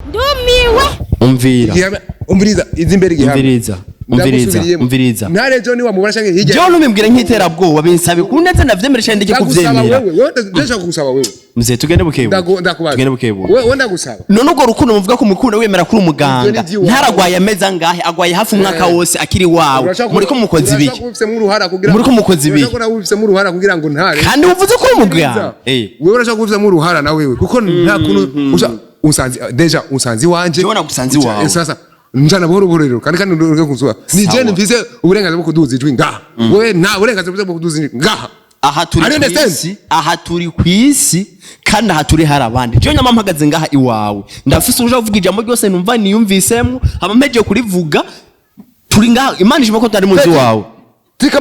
ndumiwe umviriza izimbere gihamya umviriza ntare John wa mubara shange hirya John umimbwira nk'iterabwoba binsabe kuneze navyemeresha ndike kuvyemera wewe ndashaka kugusaba wewe mzee tugende bukebu tugende bukebu wewe ndagusaba none ugo rukundo muvuga ko mukunda wemera kuri umuganga ntaragwaye ameza ngahe agwaye hafi umwaka wose akiri wawe muriko mukozi biki muriko mukozi biki urashaka uruhara kugira ngo ntare kandi uvuze ko umuganga wewe urashaka kufisa mu ruhara na wewe kuko nta kuntu usanzi deja usanzi wanje jona gusanzi wawe sasa njana buhoro rero kandi ureke kuzuba ni jene mvise uburenganzira bwo kuduza ijwi ngaha wewe nta burenganzira bwo kuduza ijwi ngaha aha turi kwisi kandi aha turi hari abandi cyo nyama mpagaze ngaha iwawe ndafise uje uvuga ijambo ryose numva niyumvisemo haba meje kurivuga turi ngaha imana ishima ko tari muzi wawe tika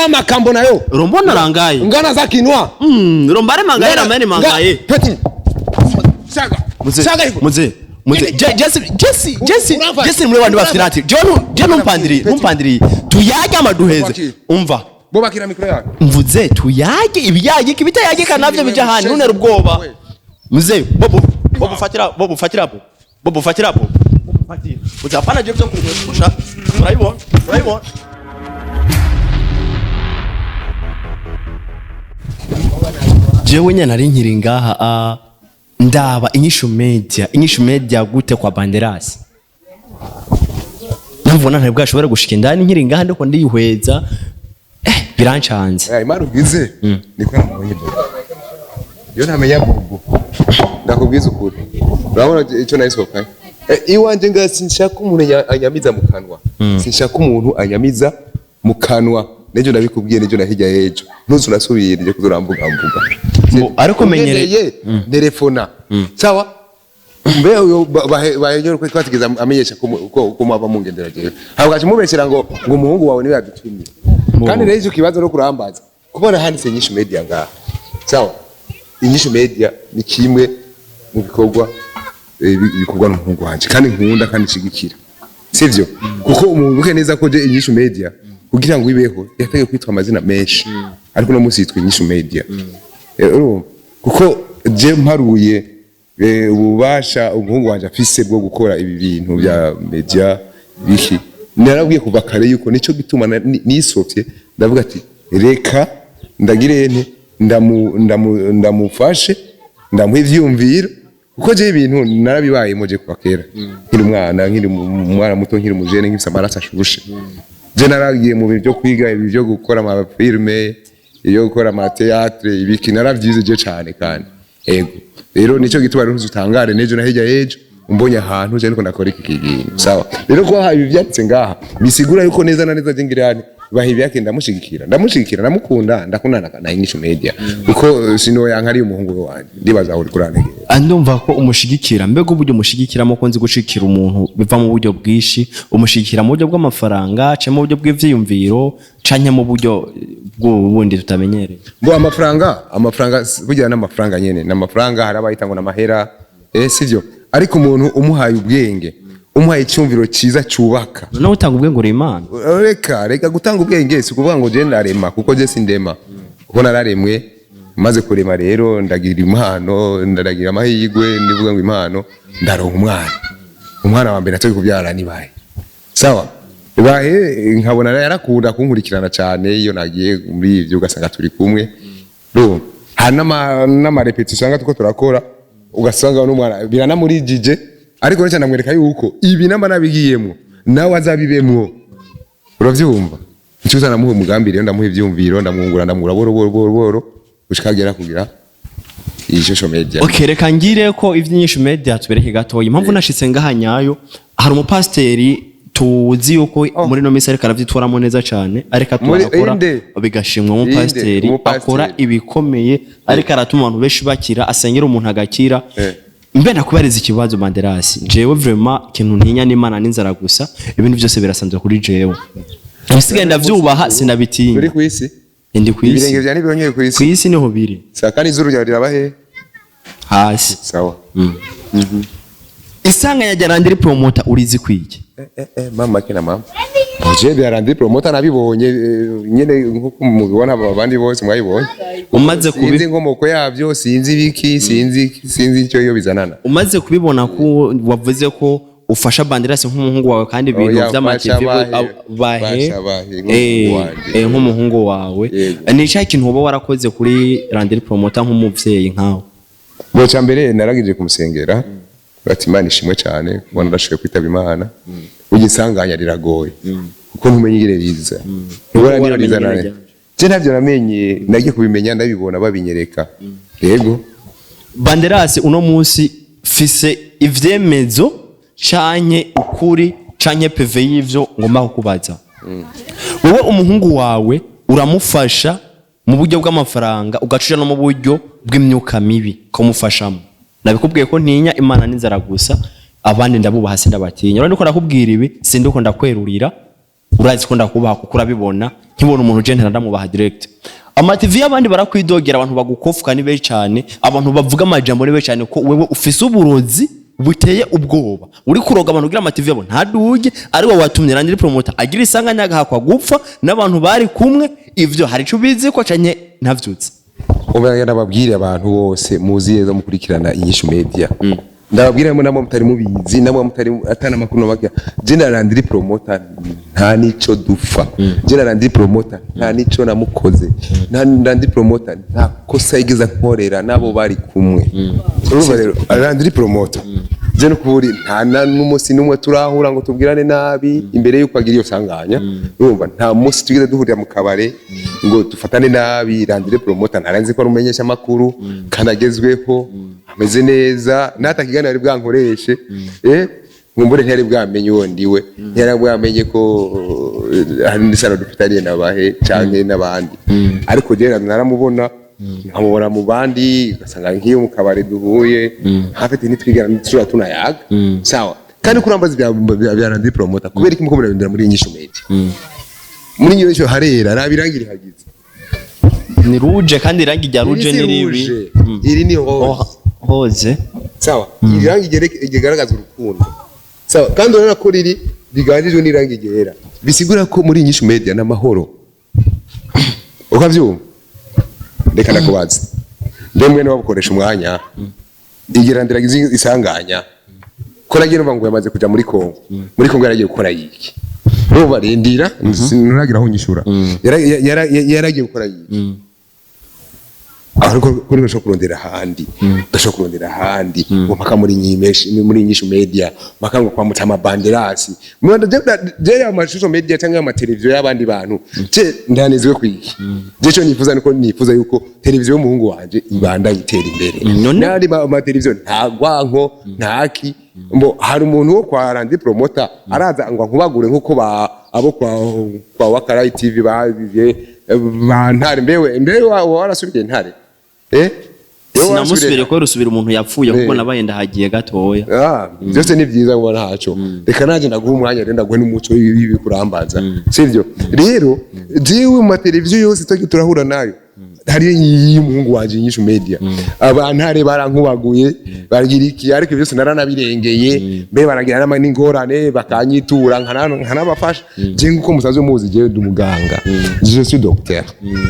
makambo nayo rombona rangaye ngana za kinwa rombare mangaye ramene mangaye peti shaga muze Jesse mwe wandi bafirati John umpandiri tuyage amaduheze umva bo bakira mikro yawe mvuze tuyage ibiyage kibitayage kanavyo bija hani nunera ubwoba muze bobo fatira uzapana je byo kurusha urayibona jewe nyana ari nkiri ngaha ndaba inyishu media gute kwa BANDERAS namvona ntabwo ashobora gushika indani nkiri ngaha ndiko ndiyihweza birancanze imana ubwize niko namubonye yo ntamenya bubu ndakubwiza ukuri urabona icyo nayisohoka iwanje nga sinshaka umuntu anyamiza mu kanwa sinshaka umuntu anyamiza mu kanwa nejo nabikubwiye nejo nahijya hejo ntuzi unasubira je kuzorambuga ariko menyereye telefona sawa mbe uyo bahenyo ko twatigeza amenyesha ko mwaba mungendera je habwaje mubeshera ngo umuhungu wawe niwe yadutumye kandi rero icyo kibazo no kurambaza kubona handitse inyishu media ngaha sawa inyishu media ni kimwe mu bikorwa n'umuhungu wanje kandi nkunda kandi nshigikira sivyo kuko umuntu uke neza ko je inyishu media kugira ngo ibeho yateye kwitwa amazina menshi ariko no musi yitwa inyishu media kuko je mparuye ububasha umuhungu wanje afise bwo gukora ibi bintu bya media biki narabwiye kuva kare yuko nico gituma nisofye ndavuga ati reka ndagirene ndamufashe ndamuha ivyumviro kuko je ibintu narabibaye moje kwa kera nkiri umwana muto nkiri mujene nkifisa amaraso ashushe je naragiye mu bintu byo kwiga ibi byo gukora ama filme iyo gukora ama theatre ibiki naravyize je cyane kandi ego rero nico gituma rero uzutangare nejo nahijya ejo umbonye ahantu je niko nakora iki kintu sawa rero ko ha ibi byatse ngaha bisigura yuko neza na neza jingirane bahibi yake ndamushigikira namukunda ndakundana na inyishu media kuko sino yankari umuhungu wanje ndibaza aho rikurane andumva ko umushigikira mbego uburyo umushigikiramo ko nzi gushikira umuntu biva mu buryo bwishi umushigikira mu buryo bw'amafaranga cyangwa mu buryo bw'ivyiyumviro canke mu buryo bw'ubundi tutamenyereye ngo amafaranga bugira n'amafaranga nyene n'amafaranga harabayita ngo namahera sivyo ariko umuntu umuhaye ubwenge umuhaye icyumviro cyiza cyubaka no utanga ubwenge uri Imana reka gutanga ubwenge si kuvuga ngo je ndarema kuko je sindema kuko nararemwe maze kurema rero ndagira impano ndagira amahirwe ndivuga ngo impano ndaronka umwana wa mbere atari kubyara nibaye sawa bahe nkabona yarakunda kunkurikirana cyane iyo nagiye muri ivyo ugasanga turi kumwe ro n'ama repetition nga tuko turakora ugasanga n'umwana biranamurijije ariko nacyo ndamwereka yuko ibi namba nabigiyemo nawe azabibemwo uravyumva icyo namuha umugambi rero ndamuha ivyumviro ndamwungura boro ushikagera kugira iyi social media reka ngire ko ivy'inyishu media tubereke gatoyi impamvu nashitse ngaha nyayo hari umupasteri tuzi yuko muri no misi ariko aravyitwaramo neza cyane ariko atukora bigashimwa mu pasteri akora ibikomeye ariko aratuma abantu benshi bakira asengera umuntu agakira mbe nakubariza ikibazo BANDERAS jewe vraiment kintu ntinya n'Imana n'inzara gusa ibintu byose birasanzwe kuri jewe bisigaye ndavyubaha sinabitinya uri kwisi ndi kwisi ibirenge byane byongeye kwisi kwisi niho biri sakani izuru rya rirabahe hasi sawa isanga ya jarandiri promoter urizi kwiki mama kina mama je byarandi promoter nabibonye nyene nkuko mubibona abandi bose mwayibonye umaze sinzi inkomoko yavyo sinzi ibiki sinzi icyo yo bizanana umaze kubibona ko wavuze ko ufasha Banderas nk'umuhungu wawe kandi ibintu by'amativi bahe nk'umuhungu wawe ni cyo ikintu uba warakoze kuri Landry promoter nk'umuvyeyi nkawe boca mbere naragije kumusengera bati Imana ishimwe cyane ubona ndashaka kwitaba Imana ugisanganya riragoye kuko ntumenye ireriza ubona nirariza nane je navyo namenye nagiye kubimenya ndabibona babinyereka yego Banderas uno munsi fise ivyemezo canke ukuri canke PV y'ivyo ngomba kukubaza wowe umuhungu wawe uramufasha mu buryo bw'amafaranga ugacuja no mu buryo bw'imyuka mibi ko mufashamo nabikubwiye ko ntinya Imana n'inzara gusa abandi ndabubaha sindabatinya urandi ko nakubwira ibi sindiko ndakwerurira urazi ko ndakubaha kuko urabibona nkibona umuntu je ndamubaha direct amativi y'abandi barakwidogera abantu bagukofuka ni be cyane abantu bavuga amajambo ni be cyane ko wewe ufise uburozi buteye ubwoba uri kuroga abantu ugira amativi yabo ntaduge ari wowe watumye Landry promoter agira isanganya agahakwa gupfa n'abantu bari kumwe ivyo hari cyo bizi ko canye ntavyutse ubaya nababwire abantu bose muziye mukurikirana INYISHU media ndababwira mo namwe mutari mubizi namwe mutari atana makuru nabaka je na Landry promoter nta nico dufa je na Landry promoter nta nico namukoze nta Landry promoter nta kosa yigiza nkorera nabo bari kumwe urumva rero Landry promoter je no kuburi nta n'umunsi numwe turahura ngo tubwirane nabi imbere yuko agira iyo sanganya urumva nta munsi tugeze duhurira mu kabare ngo dufatane nabi Landry promoter naranze ko rumenyesha makuru kanagezweho ameze neza natakigana ari bwankoreshe ngumbure ntiyari bwamenye wondiwe ntiyari bwamenye ko hari n'isano dufitaniye nabahe canke n'abandi ariko je naramubona nkamubona mu bandi gasanga nkiyo mu kabare duhuye hafite nitwigana nitsura tunayaga sawa kandi kurambaza bya Landry promoter kubera iki muko murabindira muri INYISHU media muri INYISHU harera rabirangira hagize ni rouge kandi irangi rya rouge ni ribi iri ni hoze sawa irangi igaragaza urukundo sawa kandi urabona ko riri biganjijwe n'irangi ryera bisigura ko muri INYISHU media n'amahoro ukavyumva reka ndakubaza ndemwe no babukoresha umwanya igerandira isanganya ko nagiye numva ngo yamaze kuja muri Kongo yaragiye gukora yiki ruba rindira nuragira aho nyishura yaragiye gukora yiki ariko kuri bashobora kurondera handi mpaka muri INYISHU media mpaka ngo kwamutsa amabanderasi je amashusho media cyangwa amateleviziyo y'abandi bantu je ndanizwe kwiki je cyo nifuza yuko televiziyo y'umuhungu wanje ibanda yitera imbere nari amateleviziyo ntagwanko ntaki mbo hari umuntu wo kwa Landry promoter araza ngo nkubagure nkuko abo kwa Wakarayi TV babiye bantare mbewe warasubiye ntare sinamusubire ko rusubira umuntu yapfuye kuko nabaye ndahagiye gatoya byose ni byiza ngo ntaco reka naje ndaguha umwanya renda guhe n'umuco w'ibi kurambaza sivyo rero jiwe mu televiziyo yose turahura nayo hari y'umuhungu wanje INYISHU media abantare barankubaguye bagira iki ariko byose naranabirengeye mbe baragira nama n'ingorane bakanyitura nkanabafasha je nguko musaze muzi je ndi umuganga je suis docteur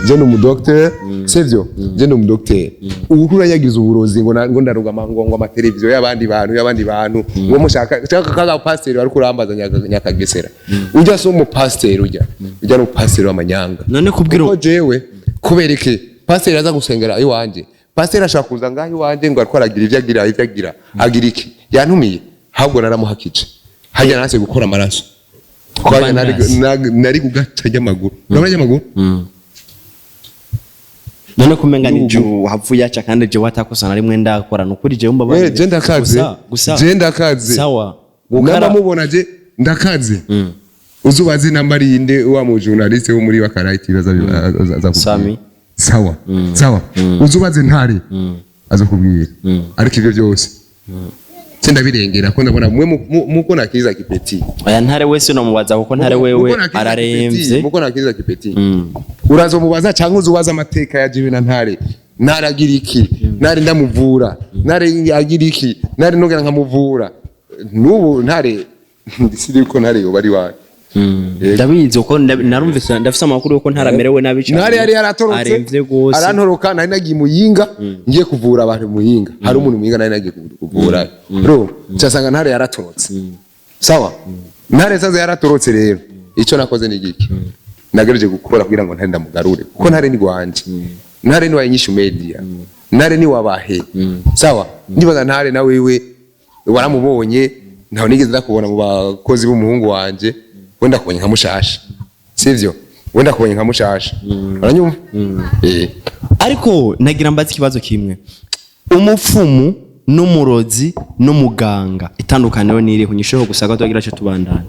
je ndi umudocteur sivyo je ndi umudocteur uhura yagize uburozi ngo ndaruga ngo amateleviziyo y'abandi bantu ngo mushaka kaga pasteur ari kurambaza nyakagesera ujya so mu pasteur ujya no pasteur w'amanyanga none kubwira jewe kubereke pasteur aza gusengera iwanje pasteur ashaka kuza ngaho iwanje ngo arkwaragira ivyo agira agira iki yantumiye habwo naramuhakije hajya nase gukora amaraso kwa nari kugaca amaguru urabona amaguru none kumenga ni jo havuye acha kandi je watakosa nari mwenda akora nukuri je umbabaye je ndakaze sawa gukara mubona je ndakaze uzubazi nambari inde wa mu journaliste wo muri Wakarayi TV aza Sami sawa uzubaze ntare azakubwira ariko ivyo byose senda birengera ko ndabona muko nakiza kipeti aya ntare wese no mubaza kuko ntare wewe araremvye muko nakiza kipeti urazo mubaza cyangwa uzubaza amateka ya jiwe na ntare naragira iki nari ndamuvura nari agira iki nari nogera nkamuvura nubu ntare ndisiri ko ntare yo bari wa ndabizi uko narumvise ndafise amakuru yuko ntaramerewe nabi cyane ntare yari yaratorotse arantoroka nari nagiye Muyinga ngiye kuvura abantu Muyinga hari umuntu Muyinga nari nagiye kuvura bro cyasanga ntare yaratorotse sawa ntare sanze yaratorotse rero ico nakoze ni giki nagerageje gukora kugira ngo ntare ndamugarure kuko ntare ni gwanje ntare ni wa INYISHU media ntare ni wabahe sawa ndibaza ntare na wewe waramubonye ntaho nigeze ndakubona mu bakozi b'umuhungu wanje wenda kubonye nka mushasha sivyo wenda kubonye nka mushasha uranyumva ariko nagira mbaza ikibazo kimwe umupfumu n'umurozi n'umuganga itandukaniro niri kunyisheho gusaka twagira cyo tubandana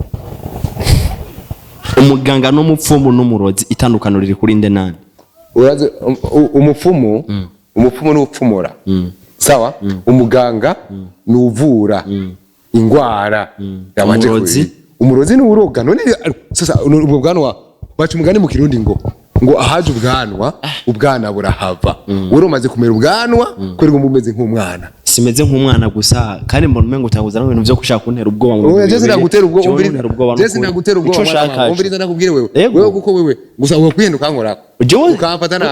umuganga n'umupfumu n'umurozi itandukaniro riri kuri nde nani uraze umupfumu n'upfumura sawa umuganga n'uvura ingwara umurozi ni uroga none sasa ubwo bwanwa bacu umugani mu kirundi ngo ahaje ubwana burahava urumaze kumera ubwanwa kwerego mumeze nk'umwana simeze nk'umwana gusa kandi mbona umengo utaguza n'ibintu byo kushaka kuntera ubwoba ngo Jesse nagutera ubwoba Jesse nagutera ubwoba umviriza nakubwire wewe kuko wewe gusa uwo kwihenduka nkora ukafata na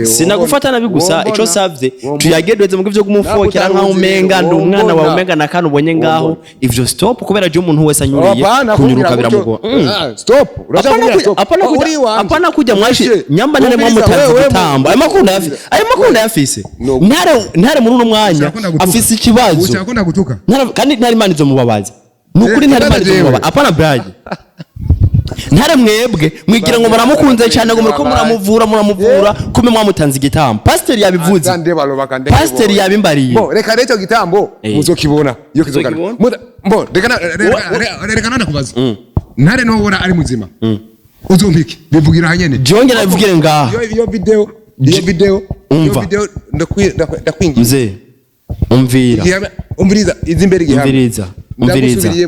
sinagufata nabi gusa ico savye tuyagedweze mu byo gumufokera nka umenga ndi umwana wa umenga nakano ubonye ngaho ivyo stop kubera je umuntu wese anyuriye kunyuruka biramugo stop apana kujya mwashi nyamba nene mwa mutazi gutamba ayo makunda yafise ntare muri uno mwanya afise ikibazo ushaka gutuka kandi ntari imana izo mubabaza nukuri ntari imana izo mubabaza apana brage ntare mwebwe mwigira ngo muramukunze cyane ngo muriko muramuvura kume mwamutanze igitambo pastor yabivuze pastor yabimbariye reka rero gitambo muzokibona iyo kizogana reka nakubaza ntare no wora ari muzima uzombike bivugira hanyene jongera bivugire ngaha iyo video ndakwingize umviriza izimbere gihamya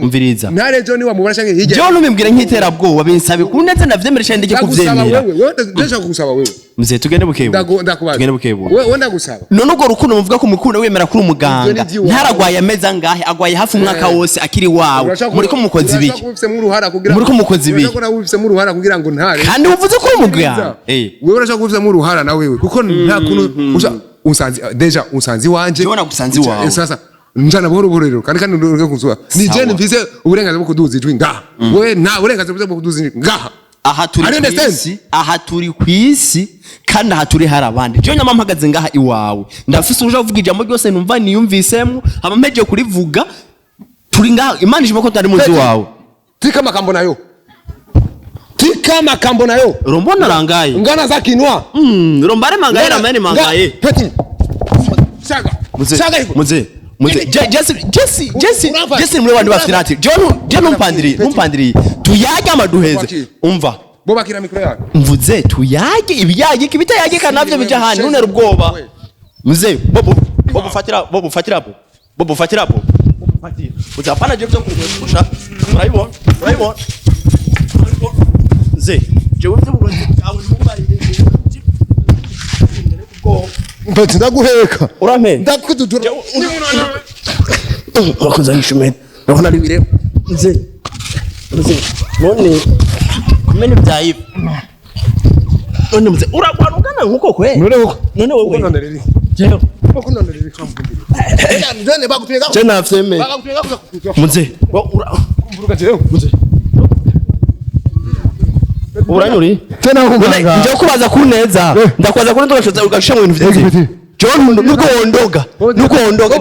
umviriza ntare John wa mubara shange hirya John ubimbwire nk'itera bwoba binsabe kunetse ndavyemeresha ndike kuvyemera ndashaka kugusaba wewe mzee tugende bukebo tugende bukebo wewe ndagusaba none ugo rukundo muvuga ko mukunda wemera kuri umuganga ntaragwaye ameza ngahe agwaye hafi umwaka wose akiri wawe muri ko mukozi ibiki muri ko mukozi ibiki urashaka kubifisemo uruhara kugira ngo ntare kandi uvuze ko umuganga wewe urashaka kubifisemo uruhara na wewe kuko nta kuntu unsanzi wanje Jona gusanzi wawe sasa njana buhoro rero kandi ureke kunsuba ni je mvise uburenganzira bwo kuduza ijwi ngaha wewe nta burenganzira bwo kuduza ijwi ngaha aha turi kwisi kandi aha turi hari abandi je nyama mpagaze ngaha iwawe ndafise uje uvuga ijambo ryose numva niyumvisemo haba mpeje kurivuga turi ngaha imana ije ko tari muzi wawe tika makambo nayo rombona rangaye ngana za kinwa rombare mangaye ramene mangaye shaga Jesse mwe wandi bafirati John numpandiri tuyage amaduheze umva boba kira mikro yawe mvuze tuyage ibiyage kibitayage kanavyo bija handi nunera ubwoba muze bobo fatira hapo utapana je byo kurusha urayibona muze je wivyo buronzi awe mubari mbati ndaguheka urame ndakududura wakoze INYISHU urabona ari bire nze none kumene byayiba none mze uragwanugana nkuko kwe none wewe nondereri jeyo uko nondereri kamvumbiri ndane bagutwega je nafeme bagutwega mze kumburuka jeyo mze uranyuri tena umuganga nje kubaza kuneza ndakwaza kuri ndogashotsa ugashisha mu bintu vyinshi John nuko wondoga